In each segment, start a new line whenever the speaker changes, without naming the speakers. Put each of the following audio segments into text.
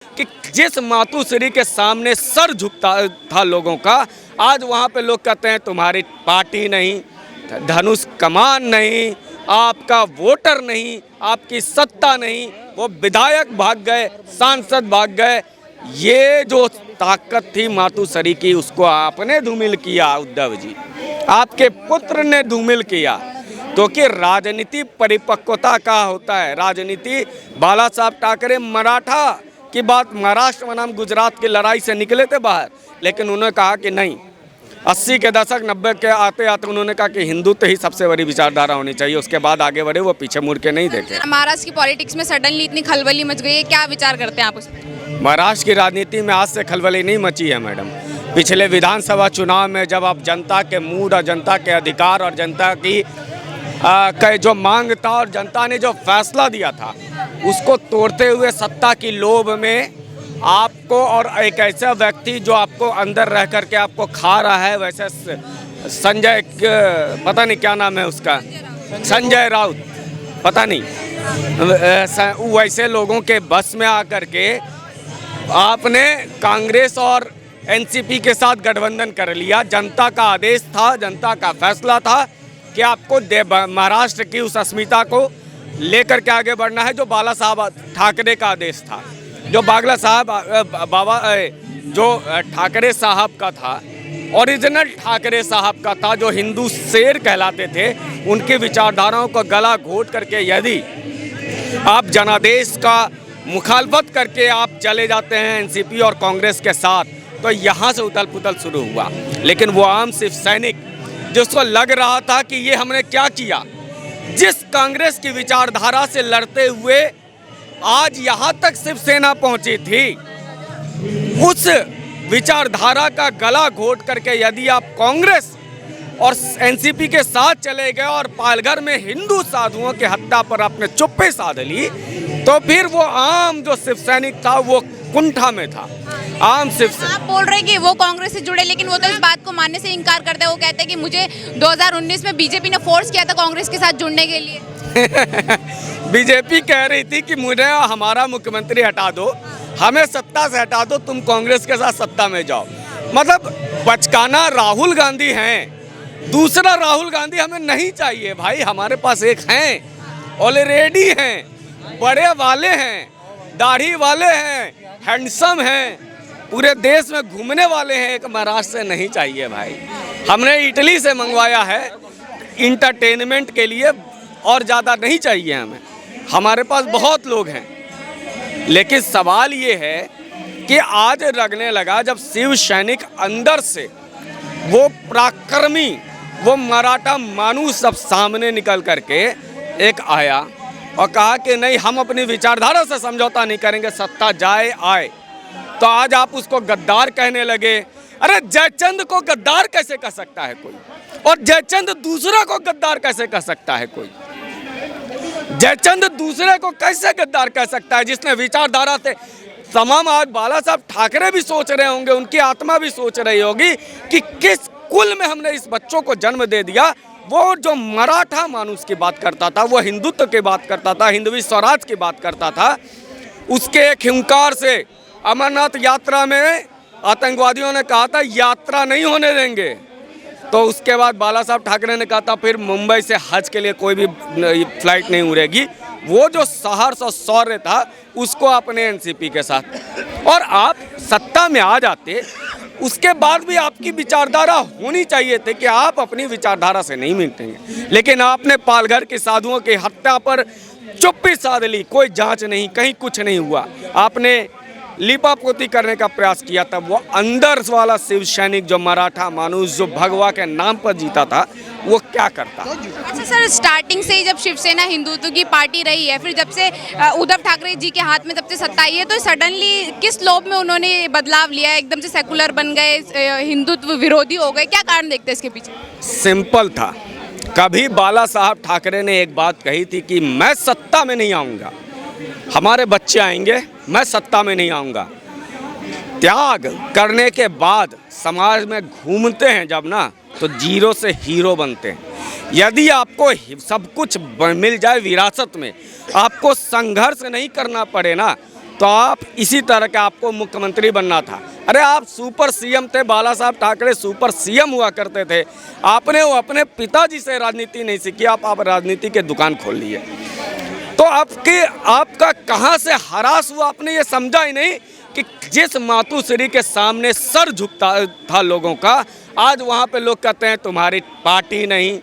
कि जिस मातुश्री के सामने सर झुकता था लोगों का, आज वहाँ पे लोग कहते हैं तुम्हारी पार्टी नहीं, धनुष कमान नहीं, आपका वोटर नहीं, आपकी सत्ता नहीं, वो विधायक भाग गए, सांसद भाग गए। ये जो ताकत थी मातुश्री की, उसको आपने धूमिल किया उद्धव जी, आपके पुत्र ने धूमिल किया। तो कि राजनीति परिपक्वता का होता है। राजनीति, बाला साहब ठाकरे मराठा की बात, महाराष्ट्र बनाम गुजरात की लड़ाई से निकले थे बाहर, लेकिन उन्होंने कहा कि नहीं, 80 के दशक 90 के आते आते उन्होंने कहा कि हिंदुत्व ही सबसे बड़ी विचारधारा होनी चाहिए। उसके बाद आगे बढ़े, वो पीछे मुड़ के नहीं देखे।
महाराष्ट्र की पॉलिटिक्स में सडनली इतनी खलबली मच गई है, क्या विचार करते हैं आप उसमें?
महाराष्ट्र की राजनीति में आज से खलबली नहीं मची है मैडम। पिछले विधानसभा चुनाव में जब आप जनता के मूड और जनता के अधिकार और जनता की जो मांग था और जनता ने जो फैसला दिया था, उसको तोड़ते हुए सत्ता की लोभ में आपको और एक ऐसा व्यक्ति जो आपको अंदर रह करके आपको खा रहा है, वैसे संजय, पता नहीं क्या नाम है उसका, संजय राउत, पता नहीं, वैसे लोगों के बस में आकर के आपने कांग्रेस और एनसीपी के साथ गठबंधन कर लिया। जनता का आदेश था, जनता का फैसला था कि आपको महाराष्ट्र की उस अस्मिता को लेकर के आगे बढ़ना है, जो बाला साहब ठाकरे का आदेश था, जो बागला साहब जो ठाकरे साहब का था, ओरिजिनल ठाकरे साहब का था, जो हिंदू शेर कहलाते थे। उनकी विचारधाराओं को गला घोट करके यदि आप जनादेश का मुखालफत करके आप चले जाते हैं एनसीपी और कांग्रेस के साथ, तो यहाँ से उथल पुथल शुरू हुआ। लेकिन वो आम सिर्फ सैनिक जिसको लग रहा था कि ये हमने क्या किया, जिस कांग्रेस की विचारधारा से लड़ते हुए आज यहाँ तक शिवसेना पहुंची थी, उस विचारधारा का गला घोट करके यदि आप कांग्रेस और एनसीपी के साथ चले गए और पालघर में हिंदू साधुओं की हत्या पर आपने चुप्पी साध ली, तो फिर वो आम जो शिव सैनिक था वो कुंठा में था। आम शिव
आप बोल रहे हैं कि वो कांग्रेस से जुड़े, लेकिन वो तो इस बात को मानने से इनकार करते हैं। वो कहते हैं कि मुझे 2019 में बीजेपी ने फोर्स किया था कांग्रेस के साथ जुड़ने के लिए।
बीजेपी कह रही थी कि मुझे हमारा मुख्यमंत्री हटा दो, हमें सत्ता से हटा दो, तुम कांग्रेस के साथ सत्ता में जाओ। मतलब बचकाना राहुल गांधी हैं, दूसरा राहुल गांधी हमें नहीं चाहिए भाई। हमारे पास एक हैं, ऑलरेडी हैं, बड़े वाले हैं, दाढ़ी वाले हैं, हैंडसम हैं, पूरे देश में घूमने वाले हैं, एक महाराष्ट्र से नहीं चाहिए भाई। हमने इटली से मंगवाया है इंटरटेनमेंट के लिए, और ज़्यादा नहीं चाहिए हमें। हमारे पास बहुत लोग हैं। लेकिन सवाल ये है कि आज लगने लगा जब शिव सैनिक अंदर से वो पराक्रमी, वो मराठा मानू सब सामने निकल करके एक आया और कहा कि नहीं, हम अपनी विचारधारा से समझौता नहीं करेंगे, सत्ता जाए आए, तो आज आप उसको गद्दार कहने लगे। अरे जयचंद को गद्दार कैसे कह सकता है कोई, और जयचंद दूसरा को गद्दार कैसे कह सकता है कोई? जयचंद दूसरे को कैसे गद्दार कह सकता है, जिसने विचारधारा से तमाम, आज बाला साहब ठाकरे भी सोच रहे होंगे, उनकी आत्मा भी सोच रही होगी कि किस कुल में हमने इस बच्चों को जन्म दे दिया। वो जो मराठा मानुष की बात करता था, वो हिंदुत्व की बात करता था, हिंदवी स्वराज की बात करता था, उसके एक हुंकार से अमरनाथ यात्रा में आतंकवादियों ने कहा था यात्रा नहीं होने देंगे, तो उसके बाद बाला साहब ठाकरे ने कहा था फिर मुंबई से हज के लिए कोई भी फ्लाइट नहीं उड़ेगी। वो जो साहस और शौर्य था, उसको अपने एनसीपी के साथ, और आप सत्ता में आ जाते, उसके बाद भी आपकी विचारधारा होनी चाहिए थी कि आप अपनी विचारधारा से नहीं मिटेंगे। लेकिन आपने पालघर के साधुओं की हत्या पर चुप्पी साध ली, कोई जांच नहीं, कहीं कुछ नहीं हुआ। आपने लिपापोती करने का प्रयास किया था। वो अंदर वाला शिव सैनिक, जो मराठा मानुष, जो भगवा के नाम पर जीता था, वो क्या करता?
अच्छा सर, स्टार्टिंग से ही जब शिवसेना हिंदुत्व की पार्टी रही है, फिर जब से उद्धव ठाकरे जी के हाथ में जब से सत्ता आई है, तो सडनली किस लोभ में उन्होंने बदलाव लिया, एकदम से सेकुलर बन गए, हिंदुत्व विरोधी हो गए? क्या कारण देखते हैं इसके पीछे?
सिंपल था। कभी बाला साहब ठाकरे ने एक बात कही थी कि मैं सत्ता में नहीं आऊँगा, हमारे बच्चे आएंगे, मैं सत्ता में नहीं आऊँगा। त्याग करने के बाद समाज में घूमते हैं जब ना, तो जीरो से हीरो बनते हैं। यदि आपको सब कुछ मिल जाए विरासत में, आपको संघर्ष नहीं करना पड़े ना, तो आप इसी तरह का आपको मुख्यमंत्री बनना था। अरे आप सुपर सीएम थे, बाला साहब ठाकरे सुपर सीएम हुआ करते थे। आपने वो अपने पिताजी से राजनीति नहीं सीखी, आप राजनीति के दुकान खोल लिए। तो आपका कहाँ से हरास हुआ, आपने ये समझा ही नहीं कि जिस मातुश्री के सामने सर झुकता था लोगों का, आज वहाँ पे लोग कहते हैं तुम्हारी पार्टी नहीं,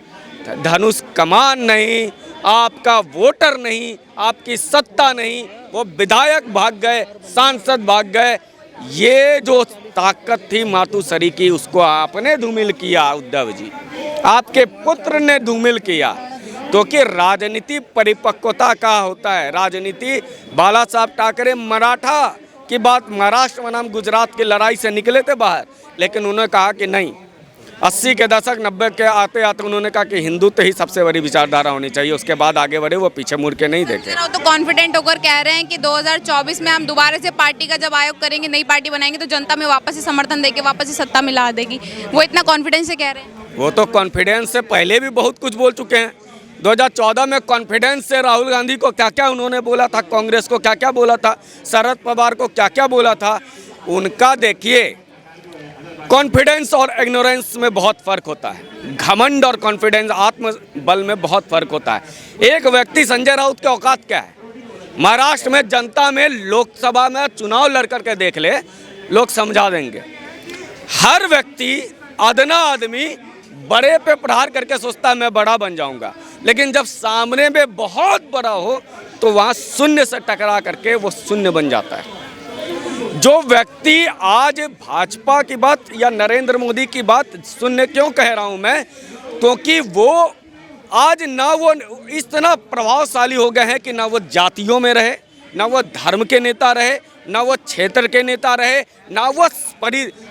धनुष कमान नहीं, आपका वोटर नहीं, आपकी सत्ता नहीं, वो विधायक भाग गए, सांसद भाग गए। ये जो ताकत थी मातुश्री की, उसको आपने धूमिल किया उद्धव जी, आपके पुत्र ने धूमिल किया। क्योंकि राजनीति परिपक्वता का होता है। राजनीति, बाला साहब ठाकरे मराठा की बात, महाराष्ट्र बनाम गुजरात की लड़ाई से निकले थे बाहर, लेकिन उन्होंने कहा कि नहीं, 80 के दशक 90 के आते आते उन्होंने कहा कि हिंदुत्व ही सबसे बड़ी विचारधारा होनी चाहिए। उसके बाद आगे बढ़े, वो पीछे मुड़ के नहीं देखे।
तो कॉन्फिडेंट होकर कह रहे हैं कि 2024 में हम दोबारा से पार्टी का जब आयोग करेंगे, नई पार्टी बनाएंगे, तो जनता में वापस से समर्थन देके वापस से सत्ता मिला देगी। वो इतना कॉन्फिडेंस से कह रहे हैं।
वो तो कॉन्फिडेंस से पहले भी बहुत कुछ बोल चुके हैं। 2014 में कॉन्फिडेंस से राहुल गांधी को क्या क्या उन्होंने बोला था, कांग्रेस को क्या क्या बोला था, शरद पवार को क्या क्या बोला था। उनका देखिए, कॉन्फिडेंस और इग्नोरेंस में बहुत फ़र्क होता है। घमंड और कॉन्फिडेंस, आत्मबल में बहुत फ़र्क होता है। एक व्यक्ति, संजय राउत के औकात क्या है, महाराष्ट्र में जनता में लोकसभा में चुनाव लड़ करके देख ले, लोग समझा देंगे। हर व्यक्ति, अदना आदमी बड़े पे प्रहार करके सोचता है मैं बड़ा बन जाऊंगा, लेकिन जब सामने में बहुत बड़ा हो तो वहाँ शून्य से टकरा करके वो शून्य बन जाता है। जो व्यक्ति आज भाजपा की बात या नरेंद्र मोदी की बात सुनने क्यों कह रहा हूं मैं, क्योंकि वो आज ना वो इतना प्रभावशाली हो गए हैं कि ना वो जातियों में रहे, ना वो धर्म के नेता रहे, ना वो क्षेत्र के नेता रहे, ना वो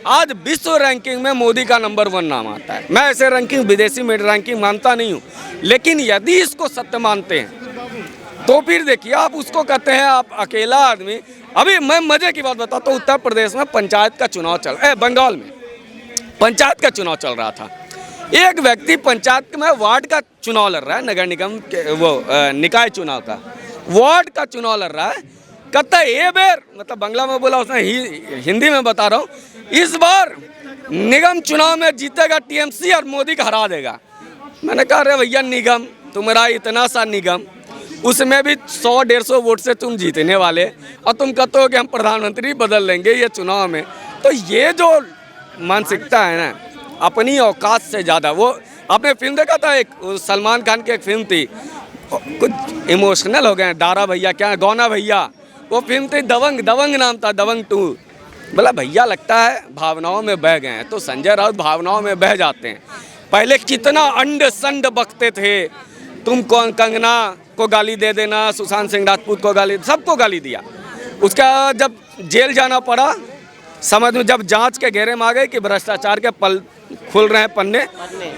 आज विश्व रैंकिंग में मोदी का नंबर 1 नाम आता है। मैं ऐसे रैंकिंग, विदेशी में रैंकिंग मानता नहीं हूँ, लेकिन यदि इसको सत्य मानते हैं तो फिर देखिए, आप उसको कहते हैं आप अकेला आदमी। अभी मैं मजे की बात बताता हूँ, उत्तर प्रदेश में पंचायत का चुनाव बंगाल में पंचायत का चुनाव चल रहा था। एक व्यक्ति पंचायत में वार्ड का चुनाव लड़ रहा है, नगर निगम के वो निकाय चुनाव का वार्ड का चुनाव लड़ रहा है। कहता है ये बेर, मतलब बांग्ला में बोला उसने, हिंदी में बता रहा हूँ, इस बार निगम चुनाव में जीतेगा टीएमसी और मोदी को हरा देगा। मैंने कहा अरे भैया, निगम तुम्हारा इतना सा निगम, उसमें भी 100-150 वोट से तुम जीतने वाले, और तुम कहते हो कि हम प्रधानमंत्री बदल लेंगे ये चुनाव में। तो ये जो मानसिकता है ना, अपनी औकात से ज़्यादा। वो आपने फिल्म देखा था, एक सलमान खान की एक फिल्म थी, कुछ इमोशनल हो गए, दारा भैया क्या गौना भैया, वो फिल्म थी दबंग नाम था, दबंग 2। बोला भैया लगता है भावनाओं में बह गए हैं। तो संजय राउत भावनाओं में बह जाते हैं। पहले कितना अंड संड बकते थे, तुम कौन, कंगना को गाली दे देना, सुशांत सिंह राजपूत को गाली, सबको गाली दिया। उसका जब जेल जाना पड़ा, समझ में जब जांच के घेरे में आ गए कि भ्रष्टाचार के पल खुल रहे हैं पन्ने,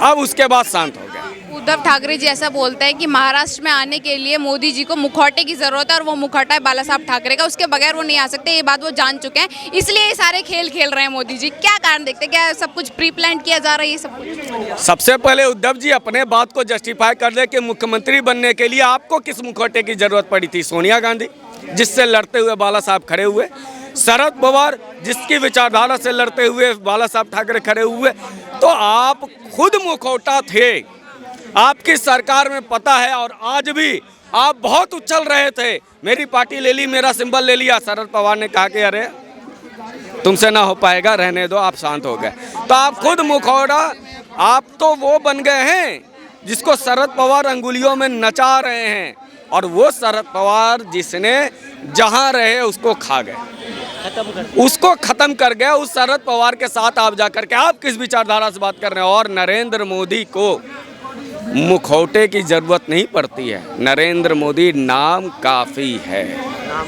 अब उसके बाद शांत हो गया।
उद्धव ठाकरे जी ऐसा बोलते हैं कि महाराष्ट्र में आने के लिए मोदी जी को मुखौटे की जरूरत है, और वो मुखौटा है बाला साहब ठाकरे का, उसके बगैर वो नहीं आ सकते। ये बात वो जान चुके हैं, इसलिए ये सारे खेल खेल रहे हैं मोदी जी। क्या कारण देखते हैं, क्या सब कुछ प्री प्लान किया जा रहा है ये सब कुछ?
सबसे पहले उद्धव जी अपने बात को जस्टिफाई कर दे कि मुख्यमंत्री बनने के लिए आपको किस मुखौटे की जरूरत पड़ी थी। सोनिया गांधी, जिससे लड़ते हुए बाला साहब खड़े हुए, शरद पवार, जिसकी विचारधारा से लड़ते हुए बाला साहब ठाकरे खड़े हुए। तो आप खुद मुखौटा थे, आपकी सरकार में पता है, और आज भी आप बहुत उछल रहे थे, मेरी पार्टी ले ली, मेरा सिंबल ले लिया। शरद पवार ने कहा कि अरे तुमसे ना हो पाएगा, रहने दो, आप शांत हो गए। तो आप खुद मुखौटा, आप तो वो बन गए हैं जिसको शरद पवार अंगुलियों में नचा रहे हैं, और वो शरद पवार जिसने जहां रहे उसको खा गए, उसको खत्म कर गया। उस शरद पवार के साथ आप जाकर के आप किस विचारधारा से बात कर रहे हैं? और नरेंद्र मोदी को मुखौटे की जरूरत नहीं पड़ती है, नरेंद्र मोदी नाम काफ़ी है।